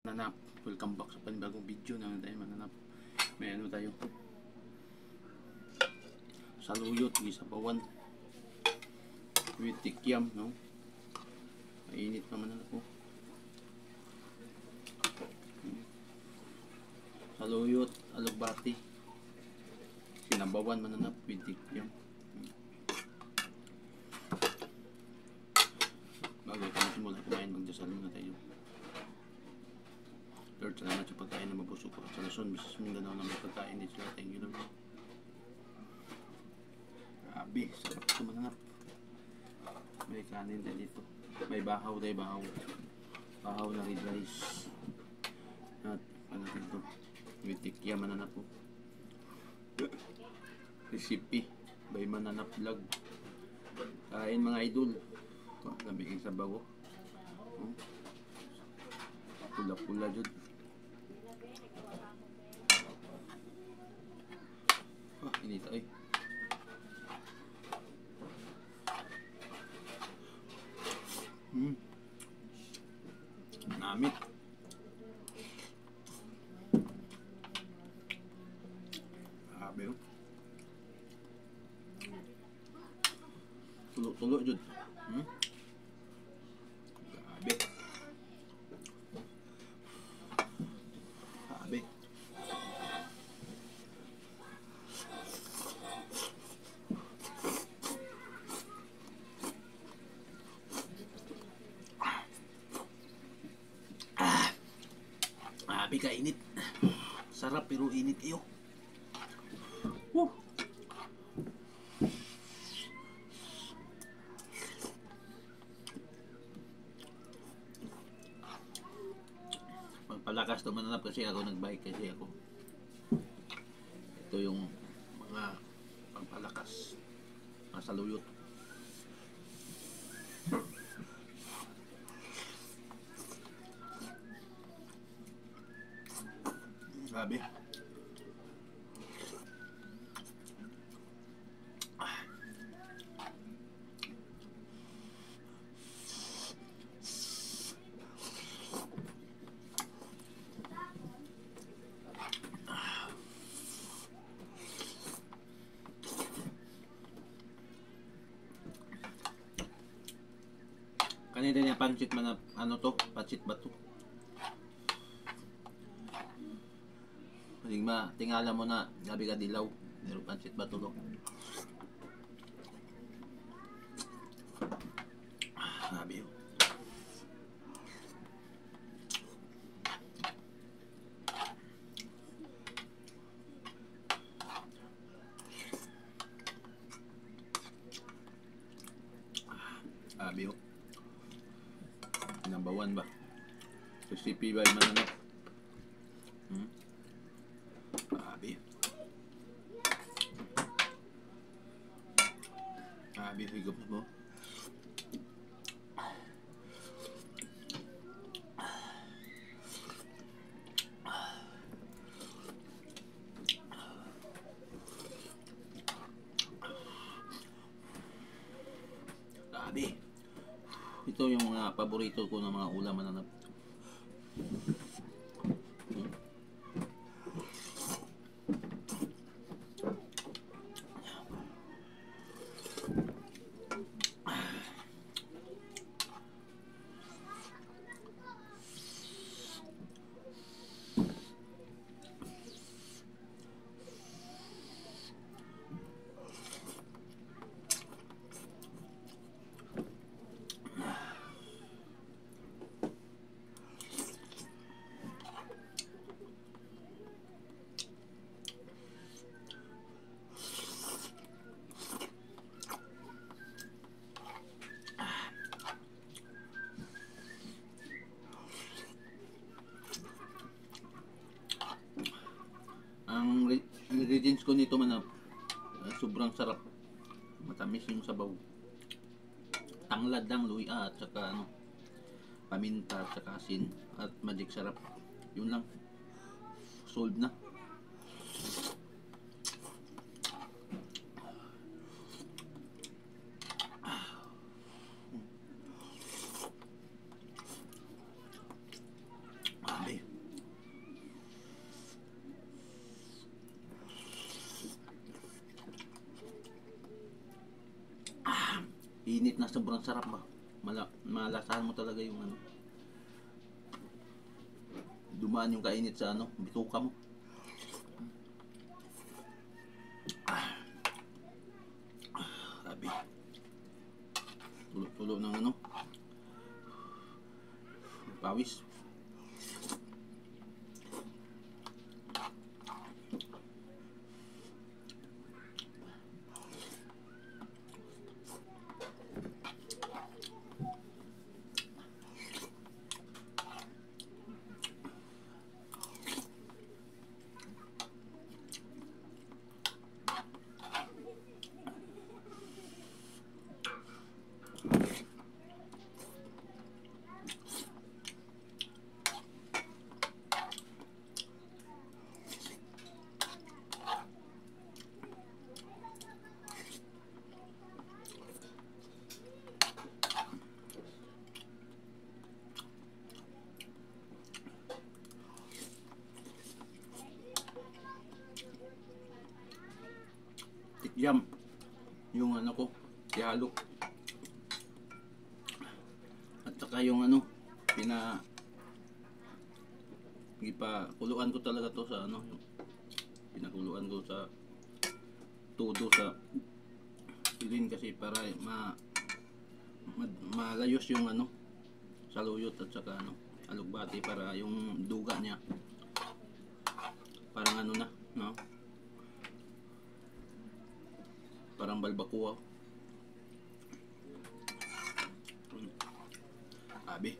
Mananap, welcome back sa panibagong video na tayo mananap. May ano tayo, saluyot, gisabawan with tikyam, no? Mainit pa mananap po. Saluyot, alugbati, sinabawan mananap with tikyam. Bago tayo simula kumain, magdasal na tayo. Lord, salamat sa pagkain na mabusog ko sa Luzon, Visayas, Mindanao na may pagkain din sila. Thank you, Lord. Grabe, sarap ito mananap. May kanin tayo dito. May bahaw tayo, bahaw. Bahaw na red rice. At ano dito, with tikya mananap po. Recipe by Mananap Vlog. Kain mga idol. Nabigay sa bago. Pula-pula dyan. Inita ay. Namit. Grabe yun. Tulo-tulo dyan. Grabe. Grabe. Grabe ka init. Sarap pero init iyo. Woo. Pagpalakas to mananap kasi ako, nagbike kasi ako. Ito yung mga pagpalakas, mga saluyot. Grabe. Kanina niya pancit man, ano to? Pancit ba to? Maligma, tingala mo na, gabi ka dilaw. Pero pancit ba to? Grabe yun. Grabe yun. Number 1 ba? Recipe by Mananap. Grabe. Grabe, higop na mo. Grabe. Ito yung mga paborito ko ng mga ulam mananap. Ang ingredients ko nito manap, sobrang sarap. Matamis yung sabaw. Tanglad lang, luya at saka ano, paminta at saka asin at magic sarap. Yun lang. Solved na. Grabe. na sobrang sarap ba. Malasahan mo talaga yung ano. Dumaan yung kainit sa ano, bituka mo. Grabe. Tulo-tulo ng ano. Pawis. Tikyam. Yung ano ko, ihalo. At saka yung ano, ipakuluan ko talaga to sa ano, pinakuluan ko sa todo sa ilin kasi para malayos yung ano, saluyot at saka ano, alugbati para yung duga niya parang ano na, no? Parang balbakuwa. Abi.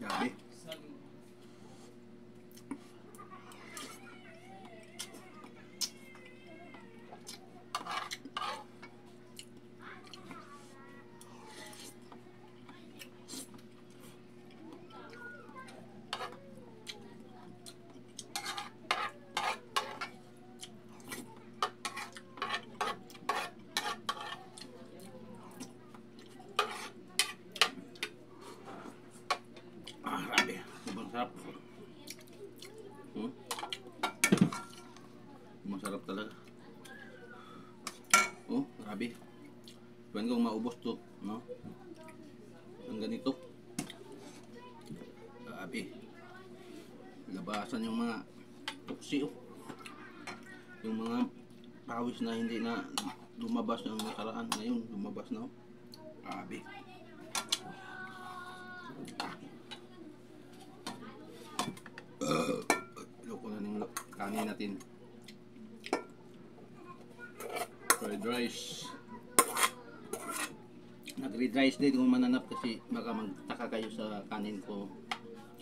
Grabe. Grabe. Sobrang sarap. Masarap talaga. Oh, grabe. Iwan kong maubos to, no? Ang ganito. Grabe. Labasan yung mga tuksi, oh. Yung mga pawis na hindi na lumabas ng nakaraan. Ngayon, lumabas na, oh. Grabe. Loko na ng kanin natin. Fried rice. Nag-red rice din kung mananap kasi baka magtaka kayo sa kanin ko.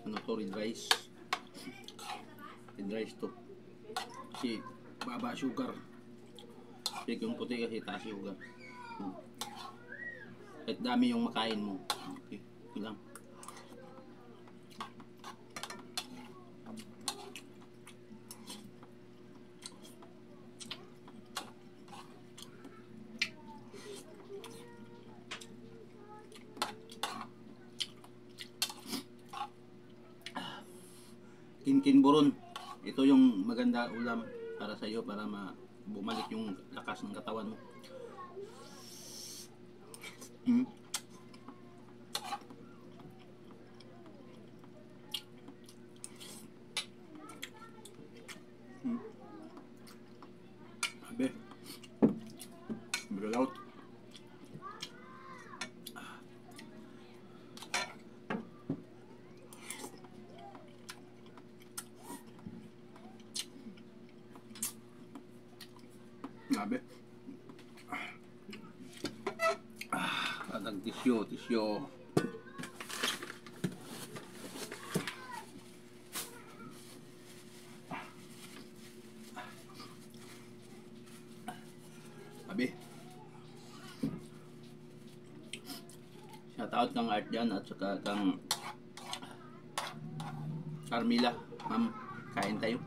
Ano to, red rice. Red rice to. Kasi baba sugar. Kasi yung puti kasi taas sugar. Kahit dami yung makain mo. Okay, ito lang. Kinkin buron. Ito yung maganda ulam para sa iyo para bumalik yung lakas ng katawan mo. Abe. Bro out. Grabe. Adang tisyo. Grabe. Shout kang Art dyan at saka kang Carmila. Ma'am, kain tayo.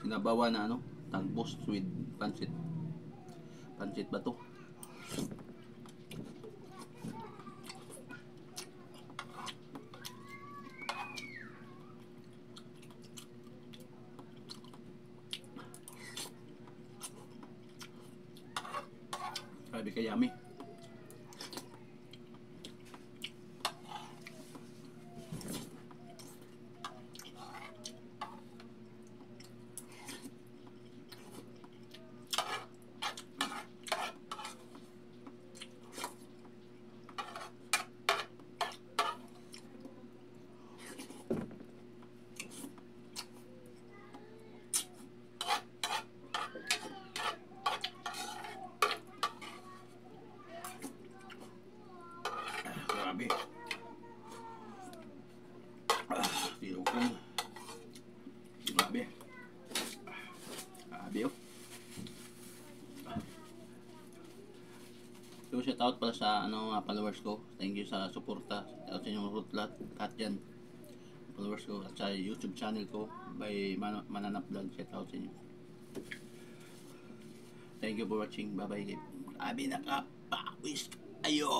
Sinabawa na ano, talbos with pansit. Pansit ba to? Grabe ka yummy. Grabe. Tiro ko. Grabe. Grabe oh. So, shout out pala sa ano, followers ko. Thank you sa suporta. Shout out sa inyong lahat dyan. Followers ko at sa YouTube channel ko by Mananap Vlog. Shout out sa inyo. Thank you for watching. Bye bye. Grabe nakapawis kayo.